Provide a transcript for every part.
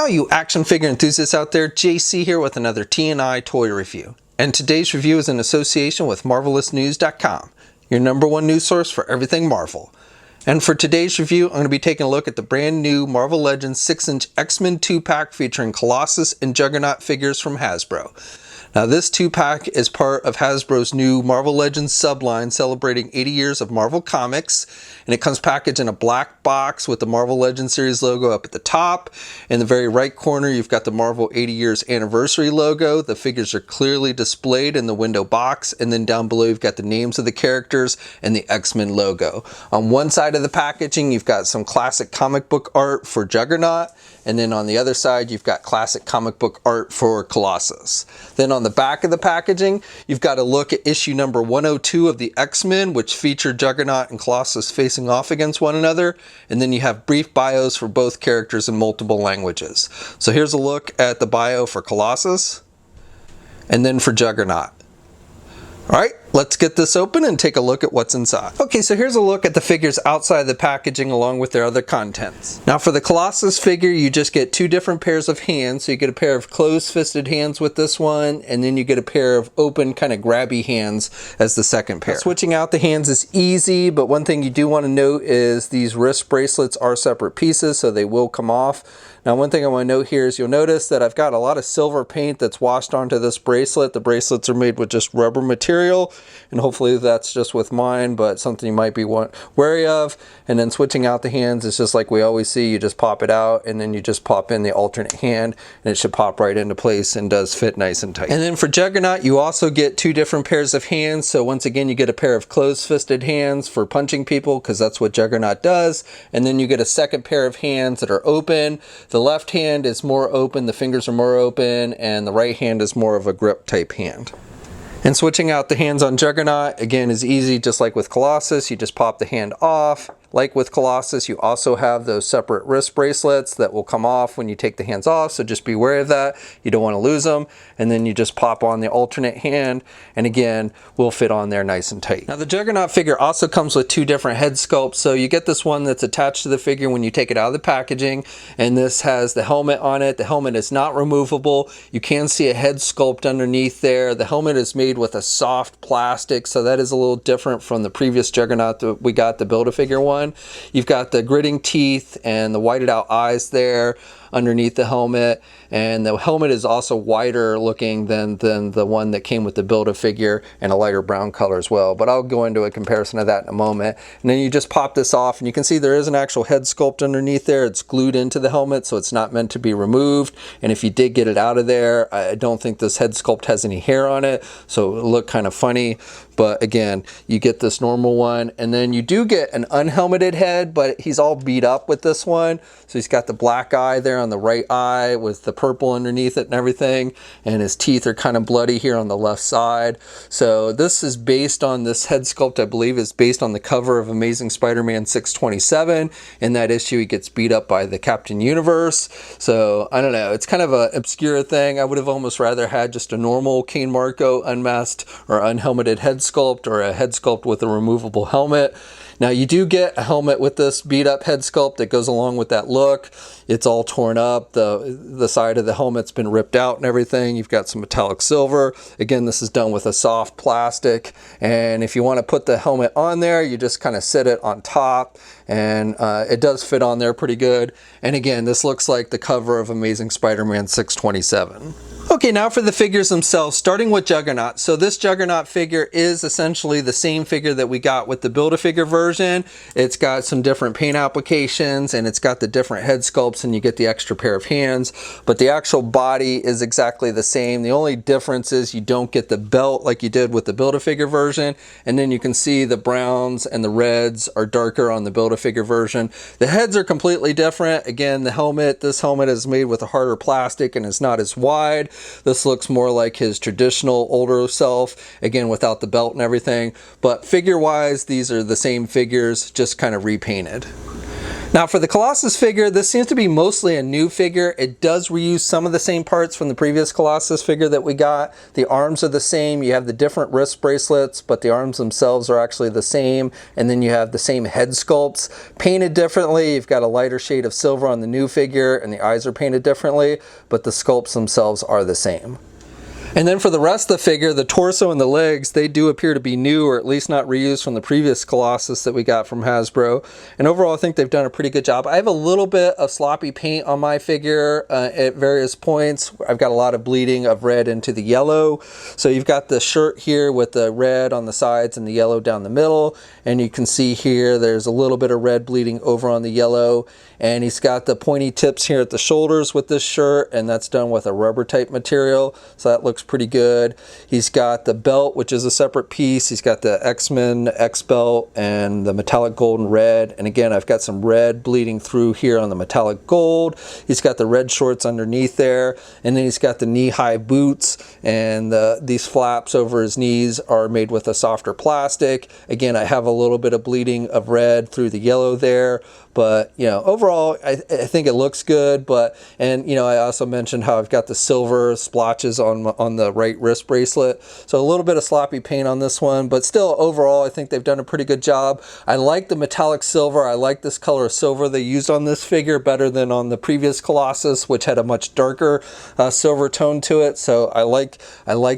How you action figure enthusiasts out there, JC here with another T&I toy review. And today's review is in association with MarvelousNews.com, your #1 news source for everything Marvel. And for today's review, I'm going to be taking a look at the brand new Marvel Legends 6-inch X-Men 2-pack featuring Colossus and Juggernaut figures from Hasbro. Now this 2-pack is part of Hasbro's new Marvel Legends subline celebrating 80 years of Marvel Comics, and it comes packaged in a black box with the Marvel Legends series logo up at the top. In the very right corner you've got the Marvel 80 years anniversary logo. The figures are clearly displayed in the window box, and then down below you've got the names of the characters and the X-Men logo. On one side of the packaging you've got some classic comic book art for Juggernaut, and then on the other side you've got classic comic book art for Colossus. Then on the back of the packaging you've got a look at issue number 102 of the X-Men, which featured Juggernaut and Colossus facing off against one another, and then you have brief bios for both characters in multiple languages. So here's a look at the bio for Colossus and then for Juggernaut. Alright, let's get this open and take a look at what's inside. Okay, so here's a look at the figures outside the packaging along with their other contents. Now for the Colossus figure, you just get two different pairs of hands. So you get a pair of closed-fisted hands with this one, and then you get a pair of open, kind of grabby hands as the second pair. Now, switching out the hands is easy, but one thing you do want to note is these wrist bracelets are separate pieces, so they will come off. Now one thing I want to note here is you'll notice that I've got a lot of silver paint that's washed onto this bracelet. The bracelets are made with just rubber material, and hopefully that's just with mine, but something you might be wary of. And then switching out the hands is just like we always see. You just pop it out and then you just pop in the alternate hand, and it should pop right into place and does fit nice and tight. And then for Juggernaut you also get two different pairs of hands. So once again you get a pair of closed-fisted hands for punching people, because that's what Juggernaut does, and then you get a second pair of hands that are open. The left hand is more open, the fingers are more open, and the right hand is more of a grip type hand. And switching out the hands on Juggernaut, again, is easy, just like with Colossus. You just pop the hand off. Like with Colossus, you also have those separate wrist bracelets that will come off when you take the hands off, so just be aware of that. You don't want to lose them. And then you just pop on the alternate hand, and again, will fit on there nice and tight. Now the Juggernaut figure also comes with two different head sculpts. So you get this one that's attached to the figure when you take it out of the packaging, and this has the helmet on it. The helmet is not removable. You can see a head sculpt underneath there. The helmet is made with a soft plastic, so that is a little different from the previous Juggernaut that we got, the Build-A-Figure one. You've got the gritting teeth and the whited out eyes there underneath the helmet, and the helmet is also wider looking than the one that came with the Build-A-Figure, and a lighter brown color as well, but I'll go into a comparison of that in a moment. And then you just pop this off, and you can see there is an actual head sculpt underneath there. It's glued into the helmet, so it's not meant to be removed, and if you did get it out of there, I don't think this head sculpt has any hair on it, so it'll look kind of funny. But again, you get this normal one, and then you do get an unhelmeted head, but he's all beat up with this one. So he's got the black eye there on the right eye with the purple underneath it and everything, and his teeth are kind of bloody here on the left side. So this is based on, this head sculpt I believe is based on the cover of Amazing Spider-Man 627. In that issue he gets beat up by the Captain Universe. So I don't know, it's kind of an obscure thing. I would have almost rather had just a normal Kane Marco unmasked or unhelmeted head sculpt, or a head sculpt with a removable helmet. Now you do get a helmet with this beat up head sculpt that goes along with that look. It's all torn up. The side of the helmet's been ripped out and everything. You've got some metallic silver. Again, this is done with a soft plastic, and if you want to put the helmet on there, you just kind of sit it on top, and it does fit on there pretty good. And again, this looks like the cover of Amazing Spider-Man 627. Okay, now for the figures themselves, starting with Juggernaut. So this Juggernaut figure is essentially the same figure that we got with the Build-A-Figure version. It's got some different paint applications, and it's got the different head sculpts, and you get the extra pair of hands, but the actual body is exactly the same. The only difference is you don't get the belt like you did with the Build-A-Figure version, and then you can see the browns and the reds are darker on the Build-A-Figure version. The heads are completely different. Again, the helmet, this helmet is made with a harder plastic and it's not as wide. This looks more like his traditional older self, again without the belt and everything, but figure wise these are the same figures, just kind of repainted. Now for the Colossus figure, this seems to be mostly a new figure. It does reuse some of the same parts from the previous Colossus figure that we got. The arms are the same. You have the different wrist bracelets, but the arms themselves are actually the same. And then you have the same head sculpts painted differently. You've got a lighter shade of silver on the new figure and the eyes are painted differently, but the sculpts themselves are the same. And then for the rest of the figure, the torso and the legs, they do appear to be new, or at least not reused from the previous Colossus that we got from Hasbro. And overall, I think they've done a pretty good job. I have a little bit of sloppy paint on my figure at various points. I've got a lot of bleeding of red into the yellow. So you've got the shirt here with the red on the sides and the yellow down the middle. And you can see here, there's a little bit of red bleeding over on the yellow. And he's got the pointy tips here at the shoulders with this shirt, and that's done with a rubber type material. So that looks pretty good. He's got the belt, which is a separate piece. He's got the X-Men X belt and the metallic gold and red. And again, I've got some red bleeding through here on the metallic gold. He's got the red shorts underneath there. And then he's got the knee-high boots, and these flaps over his knees are made with a softer plastic. Again, I have a little bit of bleeding of red through the yellow there. But, you know, overall, I think it looks good. And, you know, I also mentioned how I've got the silver splotches on the right wrist bracelet. So a little bit of sloppy paint on this one. But still, overall, I think they've done a pretty good job. I like the metallic silver. I like this color of silver they used on this figure better than on the previous Colossus, which had a much darker silver tone to it. So I like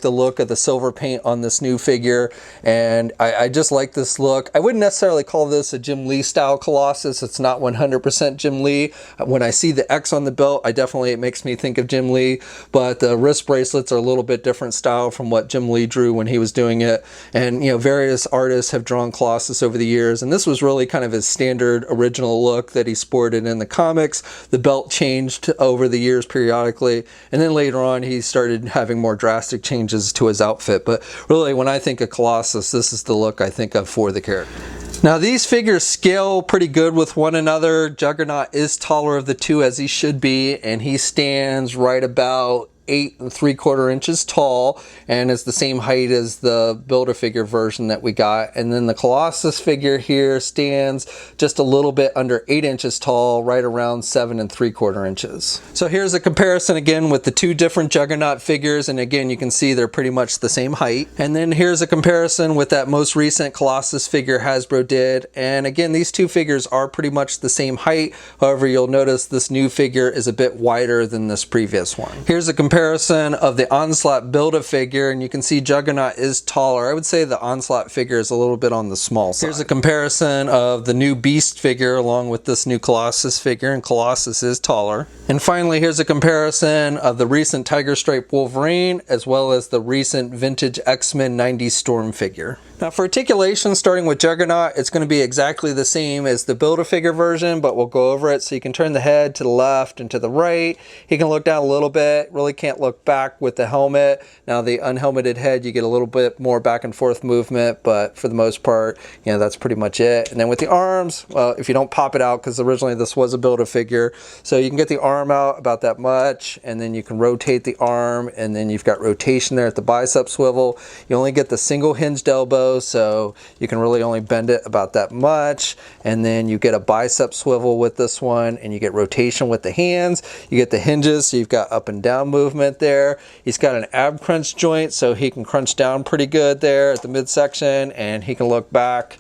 the look of the silver paint on this new figure. And I just like this look. I wouldn't necessarily call this a Jim Lee style Colossus. It's not 100% Jim Lee. When I see the X on the belt, it makes me think of Jim Lee, but the wrist bracelets are a little bit different style from what Jim Lee drew when he was doing it. And, you know, various artists have drawn Colossus over the years, and this was really kind of his standard original look that he sported in the comics. The belt changed over the years periodically, and then later on he started having more drastic changes to his outfit. But really, when I think of Colossus, this is the look I think of for the character. Now these figures scale pretty good with one another. Juggernaut is taller of the two, as he should be, and he stands right about 8 3/4 inches tall and is the same height as the Build-A-Figure version that we got. And then the Colossus figure here stands just a little bit under 8 inches tall, right around 7 3/4 inches. So here's a comparison again with the two different Juggernaut figures, and again you can see they're pretty much the same height. And then here's a comparison with that most recent Colossus figure Hasbro did, and again these two figures are pretty much the same height. However, you'll notice this new figure is a bit wider than this previous one. Here's a comparison of the Onslaught Build-A-Figure, and you can see Juggernaut is taller. I would say the Onslaught figure is a little bit on the small side. Here's a comparison of the new Beast figure along with this new Colossus figure, and Colossus is taller. And finally, here's a comparison of the recent Tiger Stripe Wolverine as well as the recent vintage X-Men 90s Storm figure. Now for articulation, starting with Juggernaut, it's going to be exactly the same as the Build-A-Figure version, but we'll go over it. So you can turn the head to the left and to the right. He can look down a little bit, really can't look back with the helmet. Now the unhelmeted head, you get a little bit more back and forth movement, but for the most part, you know, that's pretty much it. And then with the arms, well, if you don't pop it out, because originally this was a Build-A-Figure, so you can get the arm out about that much, and then you can rotate the arm, and then you've got rotation there at the bicep swivel. You only get the single hinged elbow, so you can really only bend it about that much. And then you get a bicep swivel with this one, and you get rotation with the hands. You get the hinges, so you've got up and down movement there. He's got an ab crunch joint, so he can crunch down pretty good there at the midsection, and he can look back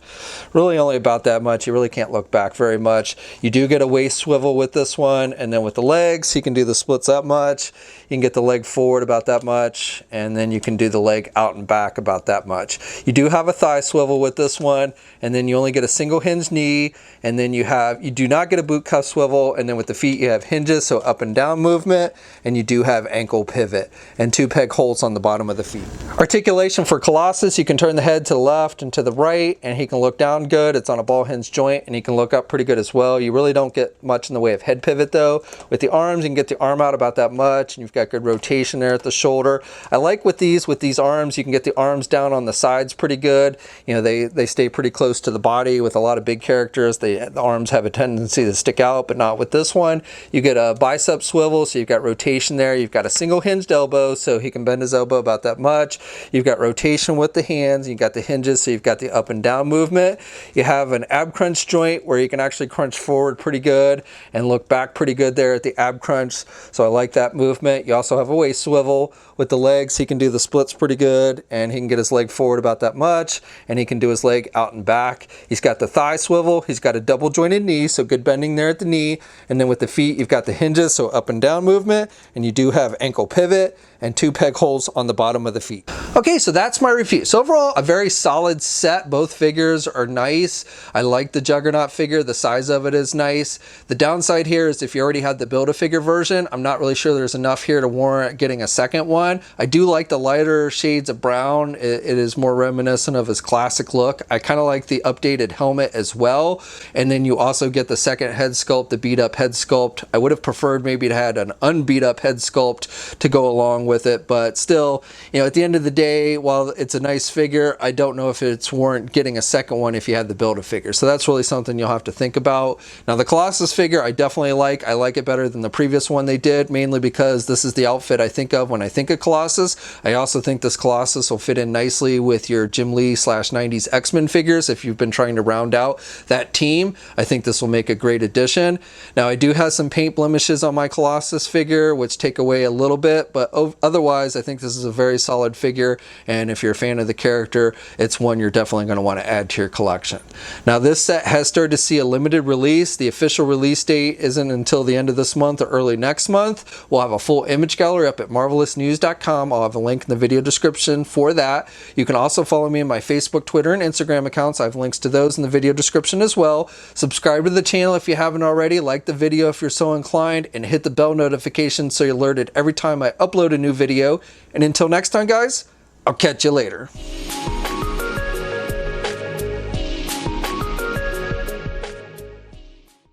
really only about that much. You really can't look back very much. You do get a waist swivel with this one, and then with the legs, he can do the splits that much. You can get the leg forward about that much, and then you can do the leg out and back about that much. You do have a thigh swivel with this one, and then you only get a single hinge knee, and then you do not get a boot cuff swivel, and then with the feet you have hinges, so up and down movement, and you do have ankle pivot and 2 peg holes on the bottom of the feet. Articulation for Colossus, you can turn the head to the left and to the right, and he can look down good. It's on a ball hinge joint, and he can look up pretty good as well. You really don't get much in the way of head pivot though. With the arms, you can get the arm out about that much, and you've got good rotation there at the shoulder. I like with these arms, you can get the arms down on the sides pretty good. You know, they stay pretty close to the body. With a lot of big characters, the arms have a tendency to stick out, but not with this one. You get a bicep swivel, so you've got rotation there. You've got a a single hinged elbow, so he can bend his elbow about that much. You've got rotation with the hands. You've got the hinges, so you've got the up and down movement. You have an ab crunch joint where you can actually crunch forward pretty good and look back pretty good there at the ab crunch. So I like that movement. You also have a waist swivel with the legs. He can do the splits pretty good, and he can get his leg forward about that much, and he can do his leg out and back. He's got the thigh swivel. He's got a double jointed knee, so good bending there at the knee. And then with the feet, you've got the hinges, so up and down movement, and you do have ankle pivot and 2 peg holes on the bottom of the feet. Okay, so that's my review. So overall, a very solid set. Both figures are nice. I like the Juggernaut figure. The size of it is nice. The downside here is if you already had the Build-A-Figure version, I'm not really sure there's enough here to warrant getting a second one. I do like the lighter shades of brown. It is more reminiscent of his classic look. I kind of like the updated helmet as well. And then you also get the second head sculpt, the beat up head sculpt. I would have preferred maybe to had an unbeat up head sculpt to go along with it, but still, you know, at the end of the day, while it's a nice figure, I don't know if it's warrant getting a second one if you had the Build-A-Figure. So that's really something you'll have to think about. Now the Colossus figure I definitely like. I like it better than the previous one they did, mainly because this is the outfit I think of when I think of Colossus. I also think this Colossus will fit in nicely with your Jim Lee / 90s X-Men figures. If you've been trying to round out that team, I think this will make a great addition. Now I do have some paint blemishes on my Colossus figure, which take away a little bit, but otherwise I think this is a very solid figure, and if you're a fan of the character, it's one you're definitely going to want to add to your collection. Now this set has started to see a limited release. The official release date isn't until the end of this month or early next month. We'll have a full image gallery up at marvelousnews.com. I'll have a link in the video description for that. You can also follow me on my Facebook, Twitter, and Instagram accounts. I have links to those in the video description as well. Subscribe to the channel if you haven't already, like the video if you're so inclined, and hit the bell notification so you're alerted every time I upload a new video. And until next time, guys, I'll catch you later.